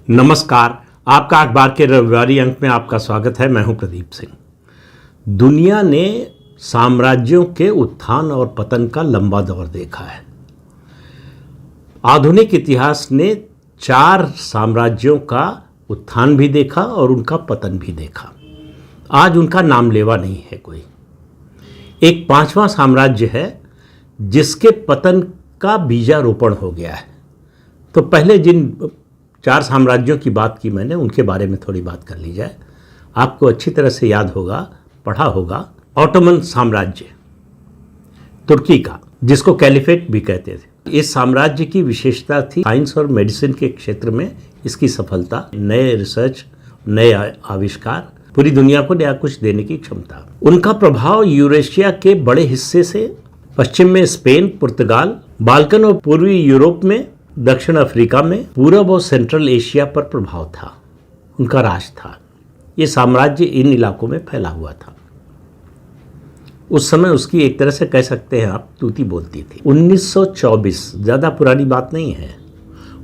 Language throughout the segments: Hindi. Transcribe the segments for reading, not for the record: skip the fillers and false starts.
नमस्कार। आपका अखबार के रविवारी अंक में आपका स्वागत है। मैं हूं प्रदीप सिंह। दुनिया ने साम्राज्यों के उत्थान और पतन का लंबा दौर देखा है। आधुनिक इतिहास ने 4 साम्राज्यों का उत्थान भी देखा और उनका पतन भी देखा। आज उनका नाम लेवा नहीं है कोई। एक 5वां साम्राज्य है जिसके पतन का बीजारोपण हो गया है। तो पहले जिन 4 साम्राज्यों की बात की मैंने, उनके बारे में थोड़ी बात कर ली जाए। आपको अच्छी तरह से याद होगा, पढ़ा होगा, ऑटोमन साम्राज्य तुर्की का, जिसको कैलिफेट भी कहते थे। इस साम्राज्य की विशेषता थी साइंस और मेडिसिन के क्षेत्र में इसकी सफलता, नए रिसर्च, नए आविष्कार, पूरी दुनिया को नया कुछ देने की क्षमता। उनका प्रभाव यूरेशिया के बड़े हिस्से से पश्चिम में स्पेन, पुर्तगाल, बाल्कन और पूर्वी यूरोप में, दक्षिण अफ्रीका में, पूरब और सेंट्रल एशिया पर प्रभाव था। उनका राज था। ये साम्राज्य इन इलाकों में फैला हुआ था। उस समय उसकी एक तरह से कह सकते हैं आप, तूती बोलती थी। 1924, ज़्यादा पुरानी बात नहीं है।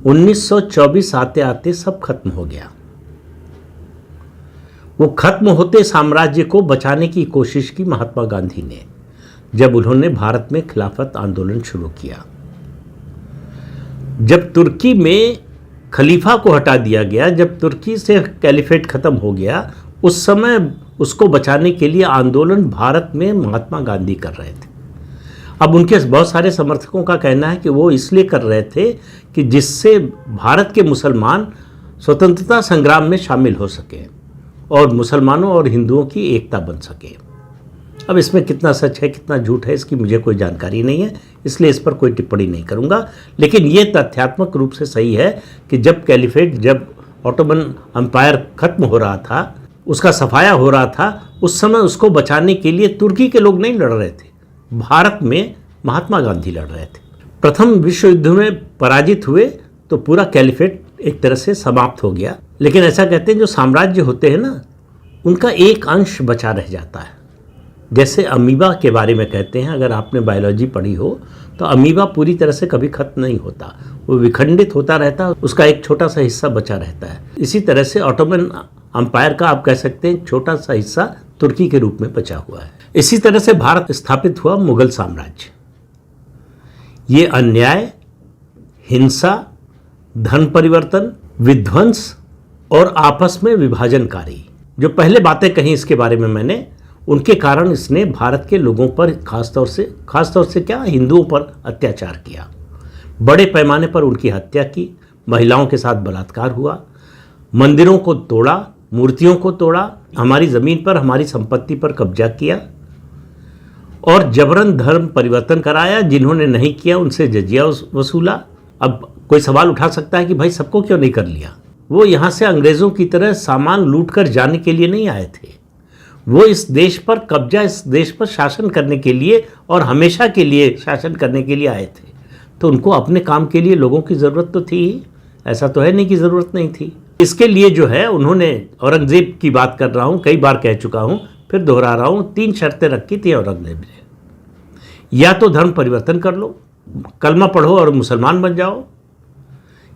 1924 आते आते सब खत्म हो गया। वो खत्म होते साम्राज्य को बचाने की कोशिश की महात्मा गांधी ने, जब उन्होंने भारत में खिलाफत आंदोलन शुरू किया। जब तुर्की में खलीफा को हटा दिया गया, जब तुर्की से कैलिफेट खत्म हो गया, उस समय उसको बचाने के लिए आंदोलन भारत में महात्मा गांधी कर रहे थे। अब उनके बहुत सारे समर्थकों का कहना है कि वो इसलिए कर रहे थे कि जिससे भारत के मुसलमान स्वतंत्रता संग्राम में शामिल हो सके और मुसलमानों और हिंदुओं की एकता बन सके। अब इसमें कितना सच है, कितना झूठ है, इसकी मुझे कोई जानकारी नहीं है, इसलिए इस पर कोई टिप्पणी नहीं करूंगा। लेकिन ये तथ्यात्मक रूप से सही है कि जब कैलिफेट, जब ऑटोमन एम्पायर खत्म हो रहा था, उसका सफाया हो रहा था, उस समय उसको बचाने के लिए तुर्की के लोग नहीं लड़ रहे थे, भारत में महात्मा गांधी लड़ रहे थे। प्रथम विश्व युद्ध में पराजित हुए तो पूरा कैलिफेट एक तरह से समाप्त हो गया। लेकिन ऐसा कहते हैं जो साम्राज्य होते हैं ना, उनका एक अंश बचा रह जाता है। जैसे अमीबा के बारे में कहते हैं, अगर आपने बायोलॉजी पढ़ी हो तो अमीबा पूरी तरह से कभी खत्म नहीं होता, वो विखंडित होता रहता है, उसका एक छोटा सा हिस्सा बचा रहता है। इसी तरह से ऑटोमन एम्पायर का आप कह सकते हैं छोटा सा हिस्सा तुर्की के रूप में बचा हुआ है। इसी तरह से भारत स्थापित हुआ मुगल साम्राज्य। ये अन्याय, हिंसा, धन परिवर्तन, विध्वंस और आपस में विभाजनकारी, जो पहले बातें कही इसके बारे में मैंने, उनके कारण इसने भारत के लोगों पर खासतौर से क्या, हिंदुओं पर अत्याचार किया। बड़े पैमाने पर उनकी हत्या की, महिलाओं के साथ बलात्कार हुआ, मंदिरों को तोड़ा, मूर्तियों को तोड़ा, हमारी ज़मीन पर, हमारी संपत्ति पर कब्जा किया और जबरन धर्म परिवर्तन कराया। जिन्होंने नहीं किया उनसे जजिया वसूला। अब कोई सवाल उठा सकता है कि भाई सबको क्यों नहीं कर लिया। वो यहाँ से अंग्रेज़ों की तरह सामान लूट कर जाने के लिए नहीं आए थे। वो इस देश पर कब्जा, इस देश पर शासन करने के लिए और हमेशा के लिए शासन करने के लिए आए थे। तो उनको अपने काम के लिए लोगों की ज़रूरत तो थी ही, ऐसा तो है नहीं कि ज़रूरत नहीं थी। इसके लिए जो है उन्होंने, औरंगज़ेब की बात कर रहा हूँ, कई बार कह चुका हूँ, फिर दोहरा रहा हूँ, 3 शर्तें रखी थी औरंगज़ेब ने। या तो धर्म परिवर्तन कर लो, कलमा पढ़ो और मुसलमान बन जाओ,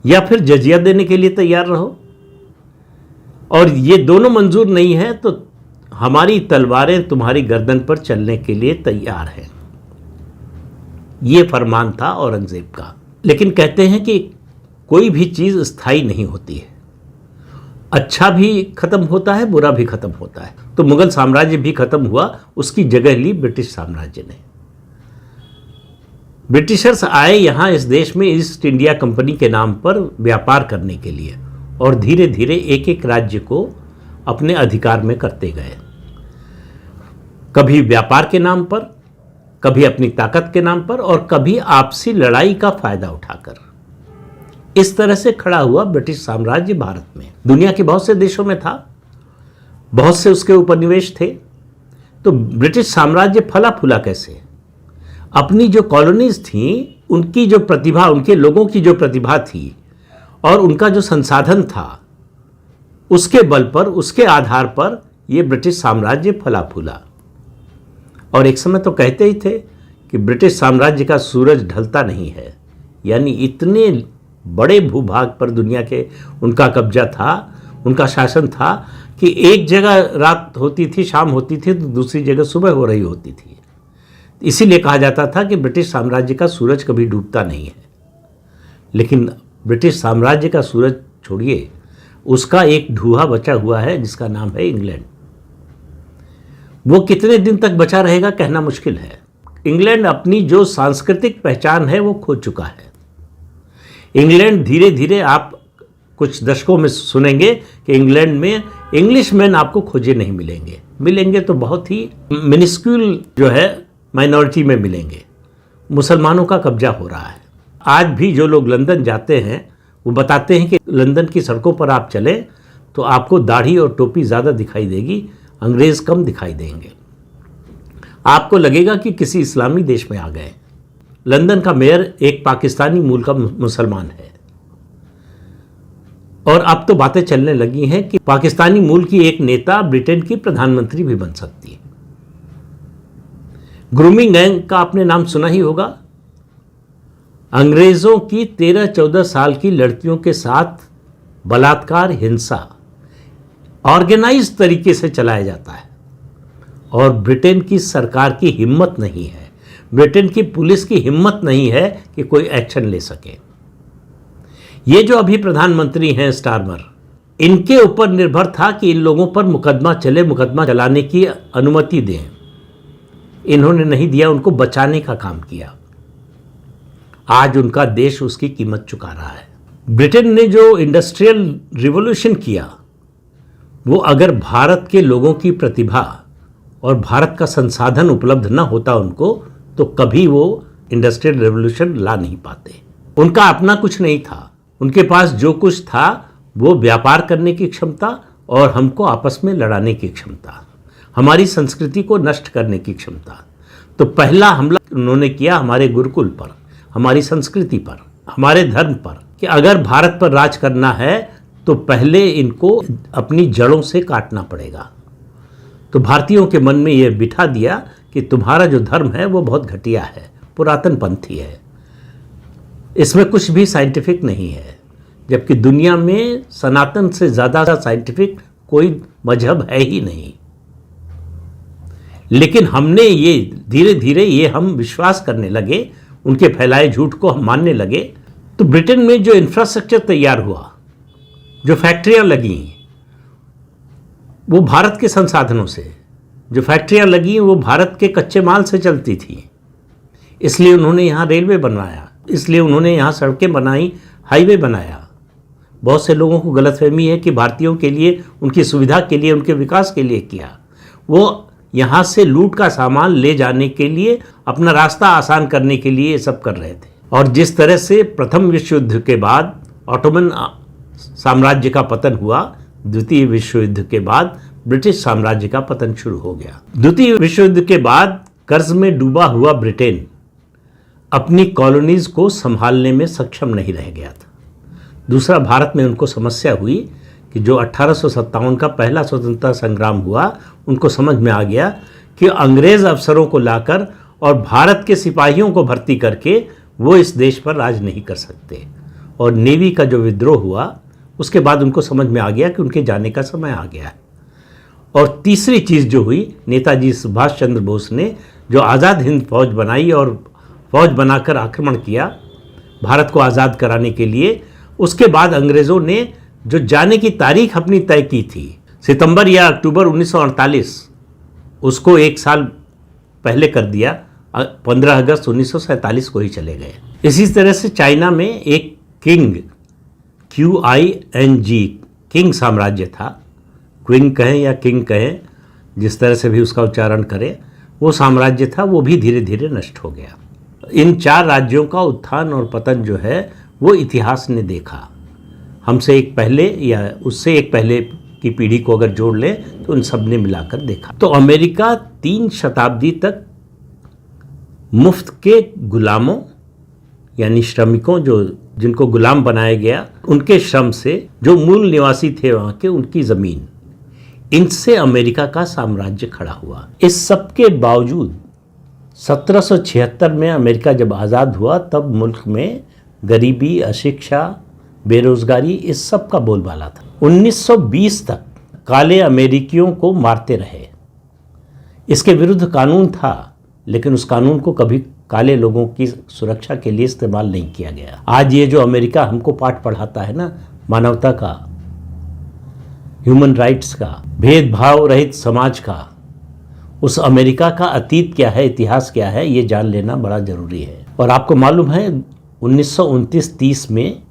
या फिर जजिया देने के लिए तैयार रहो। और ये दोनों मंजूर नहीं है तो हमारी तलवारें तुम्हारी गर्दन पर चलने के लिए तैयार हैं। ये फरमान था औरंगज़ेब का। लेकिन कहते हैं कि कोई भी चीज़ स्थायी नहीं होती है, अच्छा भी खत्म होता है, बुरा भी खत्म होता है। तो मुगल साम्राज्य भी खत्म हुआ, उसकी जगह ली ब्रिटिश साम्राज्य ने। ब्रिटिशर्स आए यहाँ इस देश में ईस्ट इंडिया कंपनी के नाम पर व्यापार करने के लिए और धीरे धीरे एक एक राज्य को अपने अधिकार में करते गए। कभी व्यापार के नाम पर, कभी अपनी ताकत के नाम पर और कभी आपसी लड़ाई का फायदा उठाकर। इस तरह से खड़ा हुआ ब्रिटिश साम्राज्य भारत में। दुनिया के बहुत से देशों में था, बहुत से उसके उपनिवेश थे। तो ब्रिटिश साम्राज्य फला फूला कैसे? अपनी जो कॉलोनीज थी, उनकी जो प्रतिभा, उनके लोगों की जो प्रतिभा थी और उनका जो संसाधन था, उसके बल पर, उसके आधार पर यह ब्रिटिश साम्राज्य फला फूला। और एक समय तो कहते ही थे कि ब्रिटिश साम्राज्य का सूरज ढलता नहीं है, यानी इतने बड़े भूभाग पर दुनिया के उनका कब्जा था, उनका शासन था कि एक जगह रात होती थी, शाम होती थी, तो दूसरी जगह सुबह हो रही होती थी। इसीलिए कहा जाता था कि ब्रिटिश साम्राज्य का सूरज कभी डूबता नहीं है। लेकिन ब्रिटिश साम्राज्य का सूरज छोड़िए, उसका एक ढूंढा बचा हुआ है जिसका नाम है इंग्लैंड। वो कितने दिन तक बचा रहेगा कहना मुश्किल है। इंग्लैंड अपनी जो सांस्कृतिक पहचान है वो खो चुका है। इंग्लैंड धीरे धीरे, आप कुछ दशकों में सुनेंगे कि इंग्लैंड में इंग्लिशमैन आपको खोजे नहीं मिलेंगे, मिलेंगे तो बहुत ही मिनिस्क्यूल जो है माइनॉरिटी में मिलेंगे। मुसलमानों का कब्जा हो रहा है। आज भी जो लोग लंदन जाते हैं वो बताते हैं कि लंदन की सड़कों पर आप चलें तो आपको दाढ़ी और टोपी ज़्यादा दिखाई देगी, अंग्रेज़ कम दिखाई देंगे। आपको लगेगा कि किसी इस्लामी देश में आ गए। लंदन का मेयर एक पाकिस्तानी मूल का मुसलमान है, और अब तो बातें चलने लगी हैं कि पाकिस्तानी मूल की एक नेता ब्रिटेन की प्रधानमंत्री भी बन सकती है। ग्रूमिंग गैंग का आपने नाम सुना ही होगा। अंग्रेजों की 13-14 साल की लड़कियों के साथ बलात्कार, हिंसा ऑर्गेनाइज तरीके से चलाया जाता है, और ब्रिटेन की सरकार की हिम्मत नहीं है, ब्रिटेन की पुलिस की हिम्मत नहीं है कि कोई एक्शन ले सके। ये जो अभी प्रधानमंत्री हैं स्टारमर, इनके ऊपर निर्भर था कि इन लोगों पर मुकदमा चले, मुकदमा चलाने की अनुमति दें। इन्होंने नहीं दिया, उनको बचाने का काम किया। आज उनका देश उसकी कीमत चुका रहा है। ब्रिटेन ने जो इंडस्ट्रियल रिवॉल्यूशन किया, वो अगर भारत के लोगों की प्रतिभा और भारत का संसाधन उपलब्ध न होता उनको, तो कभी वो इंडस्ट्रियल रिवॉल्यूशन ला नहीं पाते। उनका अपना कुछ नहीं था, उनके पास जो कुछ था वो व्यापार करने की क्षमता और हमको आपस में लड़ाने की क्षमता, हमारी संस्कृति को नष्ट करने की क्षमता। तो पहला हमला उन्होंने किया हमारे गुरुकुल पर, हमारी संस्कृति पर, हमारे धर्म पर, कि अगर भारत पर राज करना है तो पहले इनको अपनी जड़ों से काटना पड़ेगा। तो भारतीयों के मन में ये बिठा दिया कि तुम्हारा जो धर्म है वो बहुत घटिया है, पुरातन पंथी है, इसमें कुछ भी साइंटिफिक नहीं है। जबकि दुनिया में सनातन से ज़्यादा साइंटिफिक कोई मजहब है ही नहीं। लेकिन हमने ये धीरे धीरे ये हम विश्वास करने लगे, उनके फैलाए झूठ को हम मानने लगे। तो ब्रिटेन में जो इंफ्रास्ट्रक्चर तैयार हुआ, जो फैक्ट्रियां लगी, वो भारत के संसाधनों से, जो फैक्ट्रियां लगी वो भारत के कच्चे माल से चलती थी। इसलिए उन्होंने यहाँ रेलवे बनवाया, इसलिए उन्होंने यहाँ सड़कें बनाई, हाईवे बनाया। बहुत से लोगों को गलतफहमी है कि भारतीयों के लिए, उनकी सुविधा के लिए, उनके विकास के लिए किया। वो यहाँ से लूट का सामान ले जाने के लिए, अपना रास्ता आसान करने के लिए ये सब कर रहे थे। और जिस तरह से प्रथम विश्व युद्ध के बाद ऑटोमन साम्राज्य का पतन हुआ, द्वितीय विश्व युद्ध के बाद ब्रिटिश साम्राज्य का पतन शुरू हो गया। द्वितीय विश्व युद्ध के बाद कर्ज में डूबा हुआ ब्रिटेन अपनी कॉलोनीज को संभालने में सक्षम नहीं रह गया था। दूसरा, भारत में उनको समस्या हुई कि जो 1857 का पहला स्वतंत्रता संग्राम हुआ, उनको समझ में आ गया कि अंग्रेज़ अफसरों को लाकर और भारत के सिपाहियों को भर्ती करके वो इस देश पर राज नहीं कर सकते। और नेवी का जो विद्रोह हुआ, उसके बाद उनको समझ में आ गया कि उनके जाने का समय आ गया है। और तीसरी चीज़ जो हुई, नेताजी सुभाष चंद्र बोस ने जो आज़ाद हिंद फौज बनाई और फौज बनाकर आक्रमण किया भारत को आज़ाद कराने के लिए, उसके बाद अंग्रेज़ों ने जो जाने की तारीख अपनी तय की थी, सितंबर या अक्टूबर 1948, उसको एक साल पहले कर दिया, 15 अगस्त 1947 को ही चले गए। इसी तरह से चाइना में एक किंग, QING, किंग साम्राज्य था, क्विंग कहें या किंग कहें, जिस तरह से भी उसका उच्चारण करें, वो साम्राज्य था, वो भी धीरे धीरे नष्ट हो गया। इन 4 राज्यों का उत्थान और पतन जो है वो इतिहास ने देखा। हमसे एक पहले या उससे एक पहले की पीढ़ी को अगर जोड़ लें तो उन सब ने मिलाकर देखा। तो अमेरिका 3 शताब्दी तक मुफ्त के गुलामों यानी श्रमिकों, जो जिनको गुलाम बनाया गया, उनके श्रम से, जो मूल निवासी थे वहाँ के, उनकी ज़मीन, इनसे अमेरिका का साम्राज्य खड़ा हुआ। इस सब के बावजूद 1776 में अमेरिका जब आज़ाद हुआ, तब मुल्क में गरीबी, अशिक्षा, बेरोजगारी, इस सब का बोलबाला था। 1920 तक काले अमेरिकियों को मारते रहे। इसके विरुद्ध कानून था, लेकिन उस कानून को कभी काले लोगों की सुरक्षा के लिए इस्तेमाल नहीं किया गया। आज ये जो अमेरिका हमको पाठ पढ़ाता है ना, मानवता का, ह्यूमन राइट्स का, भेदभाव रहित समाज का, उस अमेरिका का अतीत क्या है, इतिहास क्या है, ये जान लेना बड़ा जरूरी है। और आपको मालूम है 1929-30 में,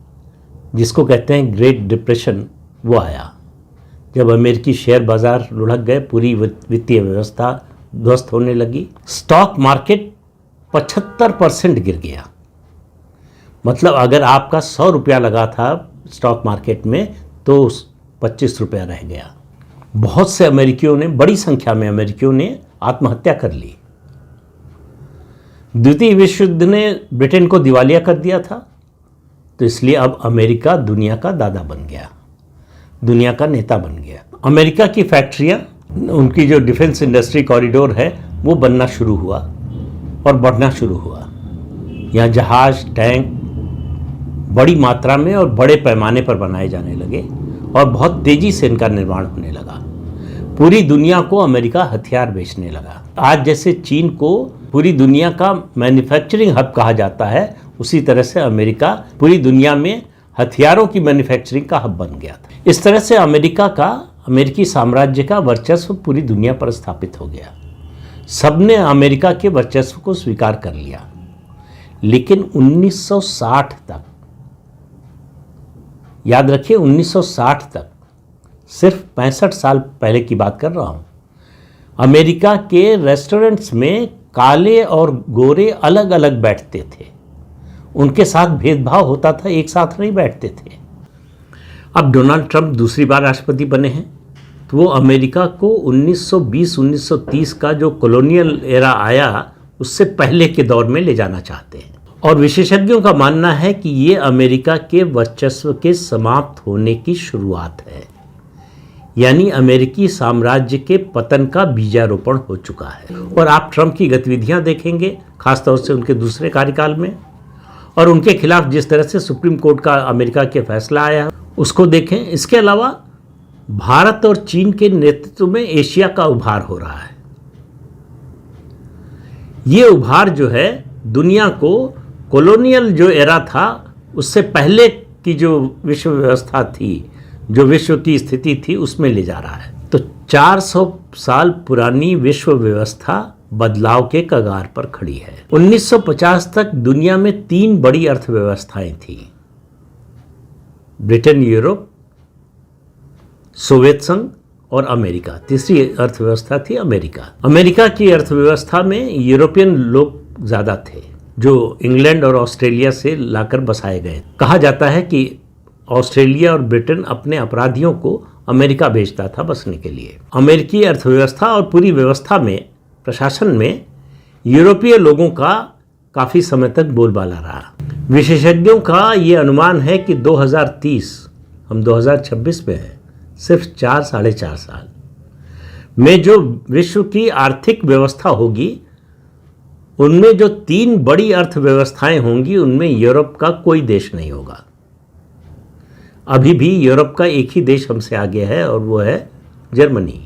जिसको कहते हैं ग्रेट डिप्रेशन, वो आया जब अमेरिकी शेयर बाजार लुढ़क गए, पूरी वित्तीय व्यवस्था ध्वस्त होने लगी, स्टॉक मार्केट 75% गिर गया। मतलब अगर आपका 100 रुपया लगा था स्टॉक मार्केट में, तो 25 रुपया रह गया। बहुत से अमेरिकियों ने, बड़ी संख्या में अमेरिकियों ने आत्महत्या कर ली। द्वितीय विश्व युद्ध ने ब्रिटेन को दिवालिया कर दिया था, तो इसलिए अब अमेरिका दुनिया का दादा बन गया, दुनिया का नेता बन गया। अमेरिका की फैक्ट्रियां, उनकी जो डिफेंस इंडस्ट्री कॉरिडोर है, वो बनना शुरू हुआ और बढ़ना शुरू हुआ। यहाँ जहाज, टैंक बड़ी मात्रा में और बड़े पैमाने पर बनाए जाने लगे और बहुत तेजी से इनका निर्माण होने लगा। पूरी दुनिया को अमेरिका हथियार बेचने लगा। आज जैसे चीन को पूरी दुनिया का मैन्युफैक्चरिंग हब कहा जाता है, उसी तरह से अमेरिका पूरी दुनिया में हथियारों की मैन्युफैक्चरिंग का हब बन गया था। इस तरह से अमेरिकी साम्राज्य का वर्चस्व पूरी दुनिया पर स्थापित हो गया। सबने अमेरिका के वर्चस्व को स्वीकार कर लिया। लेकिन 1960 तक, याद रखिए 1960 तक, सिर्फ 65 साल पहले की बात कर रहा हूं, अमेरिका के रेस्टोरेंट्स में काले और गोरे अलग अलग बैठते थे। उनके साथ भेदभाव होता था, एक साथ नहीं बैठते थे। अब डोनाल्ड ट्रंप दूसरी बार राष्ट्रपति बने हैं, तो वो अमेरिका को 1920-1930 का जो कॉलोनियल एरा आया, उससे पहले के दौर में ले जाना चाहते हैं। और विशेषज्ञों का मानना है कि ये अमेरिका के वर्चस्व के समाप्त होने की शुरुआत है, यानी अमेरिकी साम्राज्य के पतन का बीजारोपण हो चुका है। और आप ट्रंप की गतिविधियां देखेंगे, खासतौर से उनके दूसरे कार्यकाल में, और उनके खिलाफ जिस तरह से सुप्रीम कोर्ट का अमेरिका के फैसला आया, उसको देखें। इसके अलावा भारत और चीन के नेतृत्व में एशिया का उभार हो रहा है। ये उभार जो है, दुनिया को कॉलोनियल जो एरा था, उससे पहले की जो विश्व व्यवस्था थी, जो विश्व की स्थिति थी, उसमें ले जा रहा है। तो 400 साल पुरानी विश्व व्यवस्था बदलाव के कगार पर खड़ी है। 1950 तक दुनिया में 3 बड़ी अर्थव्यवस्थाएं थीं: ब्रिटेन, यूरोप, सोवियत संघ और अमेरिका। तीसरी अर्थव्यवस्था थी अमेरिका। अमेरिका की अर्थव्यवस्था में यूरोपियन लोग ज़्यादा थे, जो इंग्लैंड और ऑस्ट्रेलिया से लाकर बसाए गए। कहा जाता है कि ऑस्ट्रेलिया और ब्रिटेन अपने अपराधियों को अमेरिका भेजता था बसने के लिए। अमेरिकी अर्थव्यवस्था और पूरी व्यवस्था में, प्रशासन में, यूरोपीय लोगों का काफ़ी समय तक बोलबाला रहा। विशेषज्ञों का ये अनुमान है कि 2030, हम 2026 में हैं, सिर्फ 4-4.5 साल में जो विश्व की आर्थिक व्यवस्था होगी, उनमें जो 3 बड़ी अर्थव्यवस्थाएं होंगी, उनमें यूरोप का कोई देश नहीं होगा। अभी भी यूरोप का एक ही देश हमसे आगे है, और वो है जर्मनी।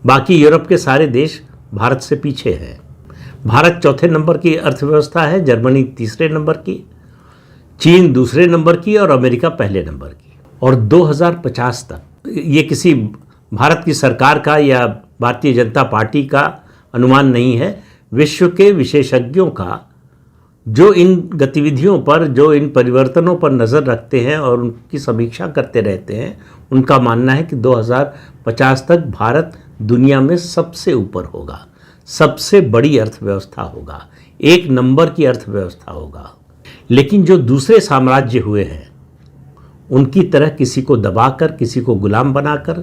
बाकी यूरोप के सारे देश भारत से पीछे हैं। भारत चौथे नंबर की अर्थव्यवस्था है, जर्मनी तीसरे नंबर की, चीन दूसरे नंबर की और अमेरिका पहले नंबर की। और 2050 तक, ये किसी भारत की सरकार का या भारतीय जनता पार्टी का अनुमान नहीं है, विश्व के विशेषज्ञों का, जो इन गतिविधियों पर, जो इन परिवर्तनों पर नज़र रखते हैं और उनकी समीक्षा करते रहते हैं, उनका मानना है कि 2050 तक भारत दुनिया में सबसे ऊपर होगा, सबसे बड़ी अर्थव्यवस्था होगा, 1 नंबर की अर्थव्यवस्था होगा। लेकिन जो दूसरे साम्राज्य हुए हैं, उनकी तरह किसी को दबाकर, किसी को गुलाम बनाकर,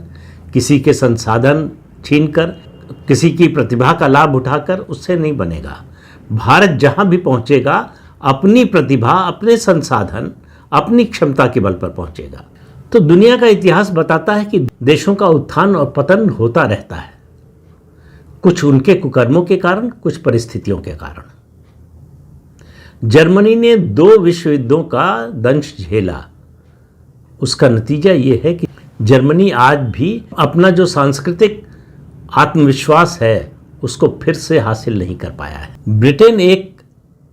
किसी के संसाधन छीनकर, किसी की प्रतिभा का लाभ उठाकर, उससे नहीं बनेगा। भारत जहां भी पहुंचेगा, अपनी प्रतिभा, अपने संसाधन, अपनी क्षमता के बल पर पहुंचेगा। तो दुनिया का इतिहास बताता है कि देशों का उत्थान और पतन होता रहता है, कुछ उनके कुकर्मों के कारण, कुछ परिस्थितियों के कारण। जर्मनी ने 2 विश्व युद्धों का दंश झेला। उसका नतीजा ये है कि जर्मनी आज भी अपना जो सांस्कृतिक आत्मविश्वास है उसको फिर से हासिल नहीं कर पाया है। ब्रिटेन एक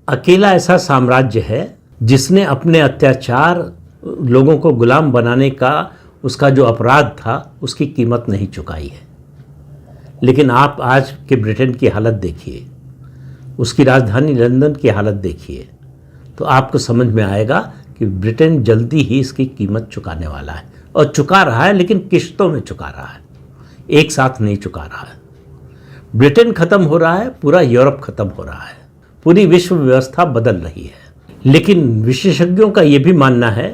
अकेला ऐसा साम्राज्य है जिसने अपने अत्याचार, लोगों को गुलाम बनाने का उसका जो अपराध था उसकी कीमत नहीं चुकाई है। लेकिन आप आज के ब्रिटेन की हालत देखिए, उसकी राजधानी लंदन की हालत देखिए, तो आपको समझ में आएगा कि ब्रिटेन जल्दी ही इसकी कीमत चुकाने वाला है, और चुका रहा है, लेकिन किश्तों में चुका रहा है, एक साथ नहीं चुका रहा है। ब्रिटेन खत्म हो रहा है, पूरा यूरोप खत्म हो रहा है, पूरी विश्व व्यवस्था बदल रही है। लेकिन विशेषज्ञों का यह भी मानना है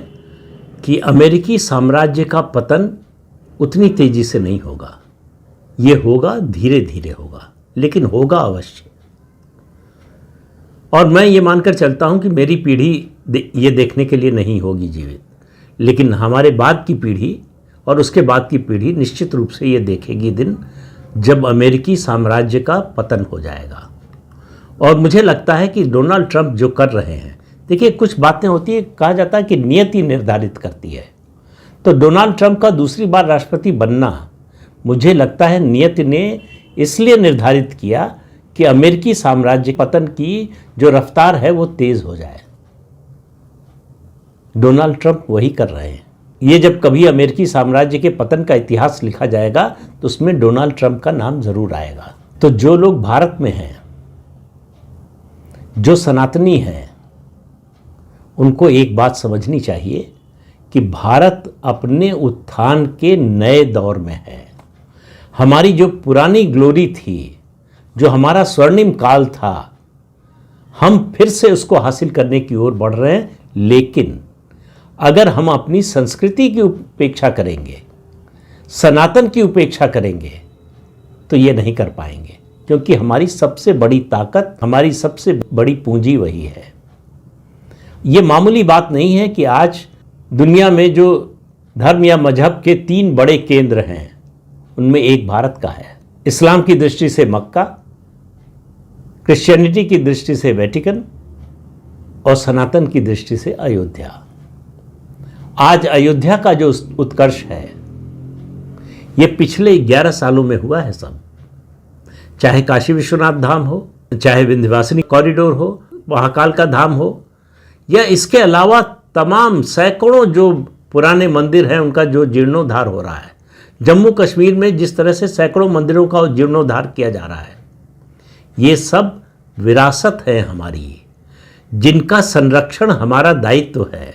कि अमेरिकी साम्राज्य का पतन उतनी तेजी से नहीं होगा, ये होगा धीरे धीरे होगा, लेकिन होगा अवश्य। और मैं ये मानकर चलता हूँ कि मेरी पीढ़ी ये देखने के लिए नहीं होगी जीवित, लेकिन हमारे बाद की पीढ़ी और उसके बाद की पीढ़ी निश्चित रूप से ये देखेगी दिन जब अमेरिकी साम्राज्य का पतन हो जाएगा। और मुझे लगता है कि डोनाल्ड ट्रंप जो कर रहे हैं, देखिए कुछ बातें होती है, कहा जाता है कि नियति निर्धारित करती है, तो डोनाल्ड ट्रंप का दूसरी बार राष्ट्रपति बनना मुझे लगता है नियति ने इसलिए निर्धारित किया कि अमेरिकी साम्राज्य पतन की जो रफ्तार है वो तेज हो जाए। डोनाल्ड ट्रंप वही कर रहे हैं। ये जब कभी अमेरिकी साम्राज्य के पतन का इतिहास लिखा जाएगा तो उसमें डोनाल्ड ट्रंप का नाम जरूर आएगा। तो जो लोग भारत में हैं, जो सनातनी हैं, उनको एक बात समझनी चाहिए कि भारत अपने उत्थान के नए दौर में है। हमारी जो पुरानी ग्लोरी थी, जो हमारा स्वर्णिम काल था, हम फिर से उसको हासिल करने की ओर बढ़ रहे हैं। लेकिन अगर हम अपनी संस्कृति की उपेक्षा करेंगे, सनातन की उपेक्षा करेंगे, तो ये नहीं कर पाएंगे, क्योंकि हमारी सबसे बड़ी ताकत, हमारी सबसे बड़ी पूंजी वही है। ये मामूली बात नहीं है कि आज दुनिया में जो धर्म या मजहब के 3 बड़े केंद्र हैं, उनमें एक भारत का है। इस्लाम की दृष्टि से मक्का, क्रिश्चियनिटी की दृष्टि से वेटिकन, और सनातन की दृष्टि से अयोध्या। आज अयोध्या का जो उत्कर्ष है, ये पिछले 11 सालों में हुआ है सब। चाहे काशी विश्वनाथ धाम हो, चाहे विंध्यवासिनी कॉरिडोर हो, महाकाल का धाम हो, या इसके अलावा तमाम सैकड़ों जो पुराने मंदिर हैं उनका जो जीर्णोद्धार हो रहा है। जम्मू कश्मीर में जिस तरह से सैकड़ों मंदिरों का जीर्णोद्धार किया जा रहा है, ये सब विरासत है हमारी, जिनका संरक्षण हमारा दायित्व है।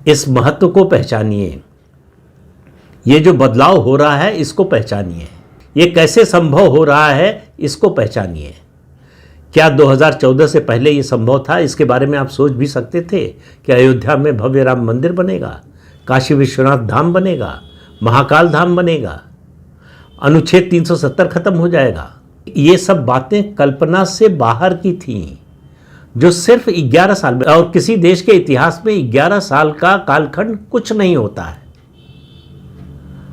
इस महत्व को पहचानिए। ये जो बदलाव हो रहा है इसको पहचानिए। ये कैसे संभव हो रहा है इसको पहचानिए। क्या 2014 से पहले ये संभव था? इसके बारे में आप सोच भी सकते थे कि अयोध्या में भव्य राम मंदिर बनेगा, काशी विश्वनाथ धाम बनेगा, महाकाल धाम बनेगा, अनुच्छेद 370 खत्म हो जाएगा? ये सब बातें कल्पना से बाहर की थीं, जो सिर्फ 11 साल में, और किसी देश के इतिहास में 11 साल का कालखंड कुछ नहीं होता है।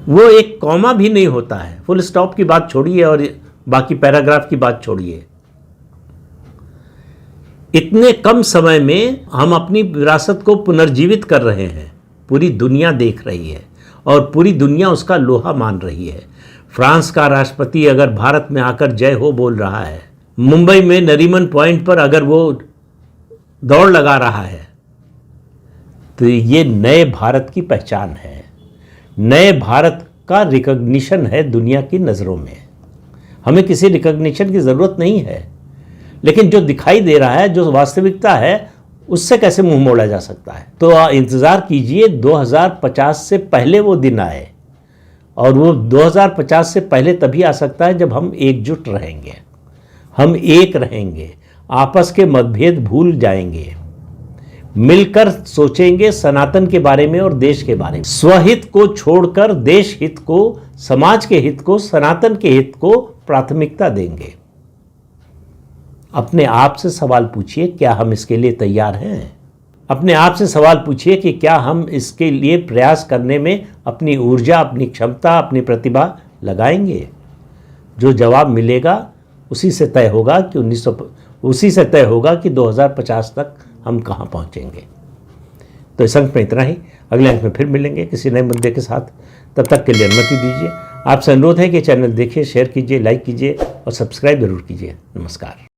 वो एक कॉमा भी नहीं होता है। फुल स्टॉप की बात छोड़िए और बाकी पैराग्राफ की बात छोड़िए। इतने कम समय में हम अपनी विरासत को पुनर्जीवित कर रहे हैं। पूरी दुनिया देख रही है और पूरी दुनिया उसका लोहा मान रही है। फ्रांस का राष्ट्रपति अगर भारत में आकर जय हो बोल रहा है, मुंबई में नरीमन पॉइंट पर अगर वो दौड़ लगा रहा है, तो ये नए भारत की पहचान है, नए भारत का रिकॉग्निशन है दुनिया की नज़रों में। हमें किसी रिकॉग्निशन की ज़रूरत नहीं है, लेकिन जो दिखाई दे रहा है, जो वास्तविकता है, उससे कैसे मुंह मोड़ा जा सकता है? तो इंतज़ार कीजिए 2050 से पहले वो दिन आए, और वो 2050 से पहले तभी आ सकता है जब हम एकजुट रहेंगे, हम एक रहेंगे, आपस के मतभेद भूल जाएंगे, मिलकर सोचेंगे सनातन के बारे में और देश के बारे में। स्वहित को छोड़कर देश हित को, समाज के हित को, सनातन के हित को प्राथमिकता देंगे। अपने आप से सवाल पूछिए, क्या हम इसके लिए तैयार हैं? अपने आप से सवाल पूछिए कि क्या हम इसके लिए प्रयास करने में अपनी ऊर्जा, अपनी क्षमता, अपनी प्रतिभा लगाएंगे? जो जवाब मिलेगा उसी से तय होगा कि 2050 तक हम कहाँ पहुँचेंगे। तो इस अंक में इतना ही। अगले अंक में फिर मिलेंगे किसी नए मुद्दे के साथ। तब तक के लिए अनुमति दीजिए। आपसे अनुरोध है कि चैनल देखिए, शेयर कीजिए, लाइक कीजिए और सब्सक्राइब जरूर कीजिए। नमस्कार।